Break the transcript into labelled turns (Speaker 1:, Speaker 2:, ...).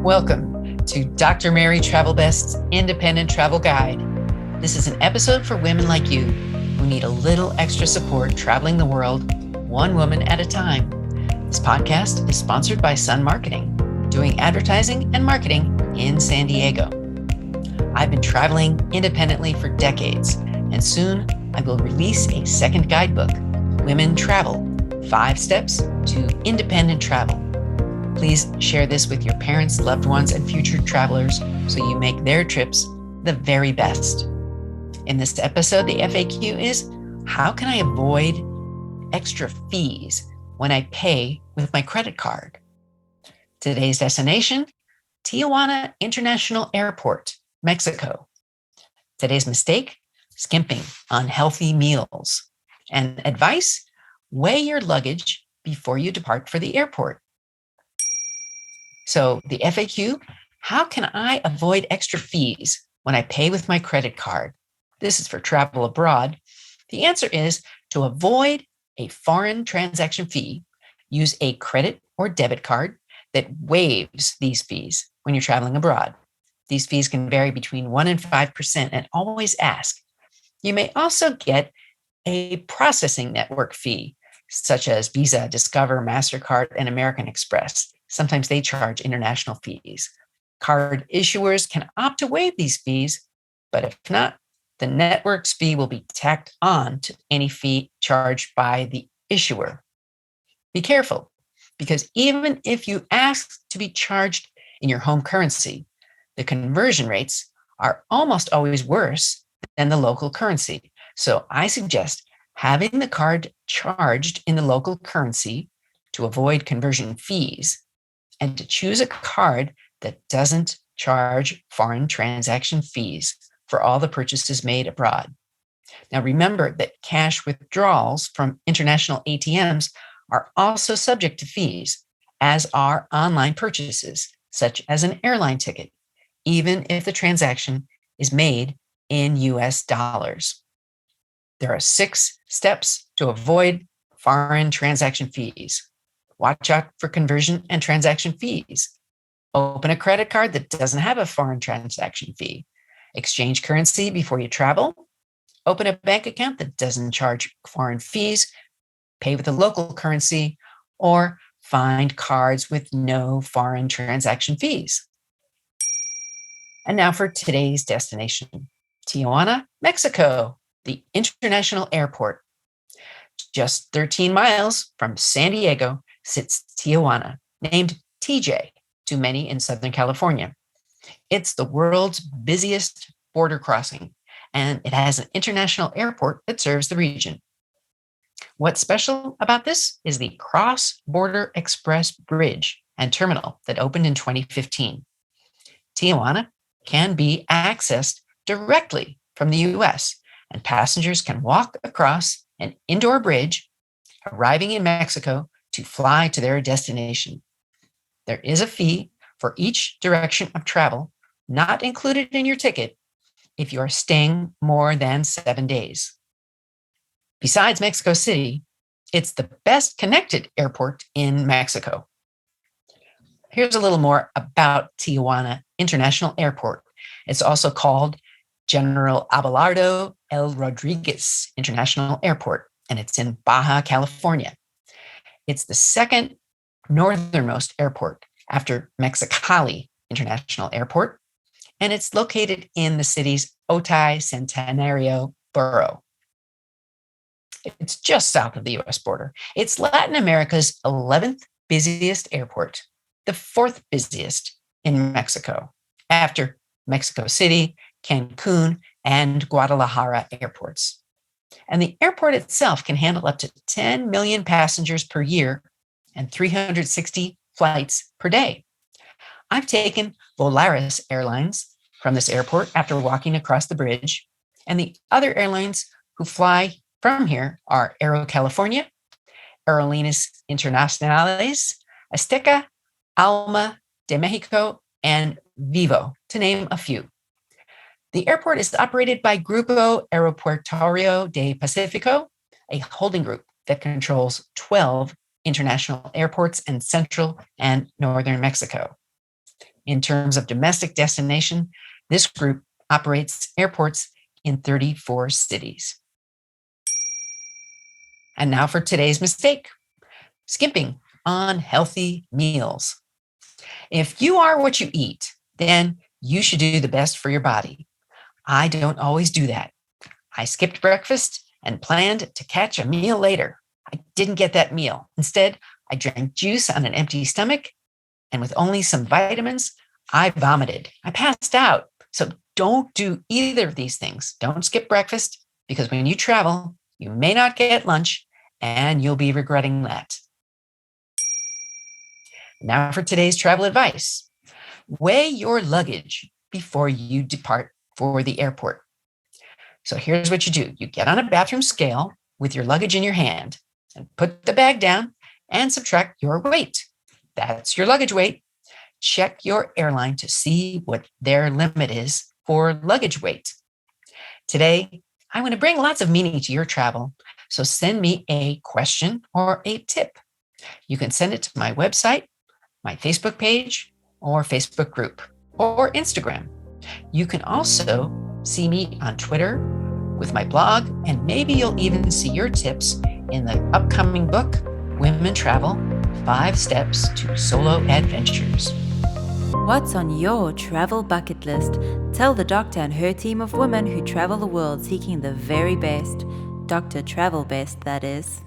Speaker 1: Welcome to Dr. Mary Travelbest's Independent Travel Guide. This is an episode for women like you who need a little extra support traveling the world, one woman at a time. This podcast is sponsored by Sun Marketing, doing advertising and marketing in San Diego. I've been traveling independently for decades, and soon I will release a second guidebook, Women Travel, 5 Steps to Independent Travel. Please share this with your parents, loved ones, and future travelers so you make their trips the very best. In this episode, the FAQ is, how can I avoid extra fees when I pay with my credit card? Today's destination, Tijuana International Airport, Mexico. Today's mistake, skimping on healthy meals. And advice, weigh your luggage before you depart for the airport. So the FAQ, how can I avoid extra fees when I pay with my credit card? This is for travel abroad. The answer is to avoid a foreign transaction fee, use a credit or debit card that waives these fees when you're traveling abroad. These fees can vary between 1% and 5%, and always ask. You may also get a processing network fee, such as Visa, Discover, MasterCard, and American Express. Sometimes they charge international fees. Card issuers can opt to waive these fees, but if not, the network's fee will be tacked on to any fee charged by the issuer. Be careful, because even if you ask to be charged in your home currency, the conversion rates are almost always worse than the local currency. So I suggest having the card charged in the local currency to avoid conversion fees, and to choose a card that doesn't charge foreign transaction fees for all the purchases made abroad. Now, remember that cash withdrawals from international ATMs are also subject to fees, as are online purchases, such as an airline ticket, even if the transaction is made in US dollars. There are 6 steps to avoid foreign transaction fees. Watch out for conversion and transaction fees. Open a credit card that doesn't have a foreign transaction fee. Exchange currency before you travel. Open a bank account that doesn't charge foreign fees. Pay with a local currency, or find cards with no foreign transaction fees. And now for today's destination, Tijuana, Mexico, the International Airport. Just 13 miles from San Diego sits Tijuana, named TJ to many in Southern California. It's the world's busiest border crossing, and it has an international airport that serves the region. What's special about this is the Cross-Border Express Bridge and Terminal that opened in 2015. Tijuana can be accessed directly from the US, and passengers can walk across an indoor bridge, arriving in Mexico to fly to their destination. There is a fee for each direction of travel, not included in your ticket, if you are staying more than 7 days. Besides Mexico City, it's the best connected airport in Mexico. Here's a little more about Tijuana International Airport. It's also called General Abelardo L. Rodriguez International Airport, and it's in Baja California. It's the second northernmost airport after Mexicali International Airport, and it's located in the city's Otay Centenario borough. It's just south of the US border. It's Latin America's 11th busiest airport, the 4th busiest in Mexico, after Mexico City, Cancun, and Guadalajara airports. And the airport itself can handle up to 10 million passengers per year and 360 flights per day. I've taken Volaris Airlines from this airport after walking across the bridge, and the other airlines who fly from here are Aero California, Aerolíneas Internacionales, Azteca, Alma de Mexico, and Vivo, to name a few. The airport is operated by Grupo Aeroportuario de Pacifico, a holding group that controls 12 international airports in central and northern Mexico. In terms of domestic destination, this group operates airports in 34 cities. And now for today's mistake: skimping on healthy meals. If you are what you eat, then you should do the best for your body. I don't always do that. I skipped breakfast and planned to catch a meal later. I didn't get that meal. Instead, I drank juice on an empty stomach, and with only some vitamins, I vomited. I passed out. So don't do either of these things. Don't skip breakfast, because when you travel, you may not get lunch, and you'll be regretting that. Now for today's travel advice: weigh your luggage before you depart for the airport. So here's what you do. You get on a bathroom scale with your luggage in your hand and put the bag down and subtract your weight. That's your luggage weight. Check your airline to see what their limit is for luggage weight. Today, I'm going to bring lots of meaning to your travel, so send me a question or a tip. You can send it to my website, my Facebook page, or Facebook group, or Instagram. You can also see me on Twitter with my blog, and maybe you'll even see your tips in the upcoming book, Women Travel: 5 Steps to Solo Adventures.
Speaker 2: What's on your travel bucket list? Tell the doctor and her team of women who travel the world seeking the very best. Dr. Travelbest, that is.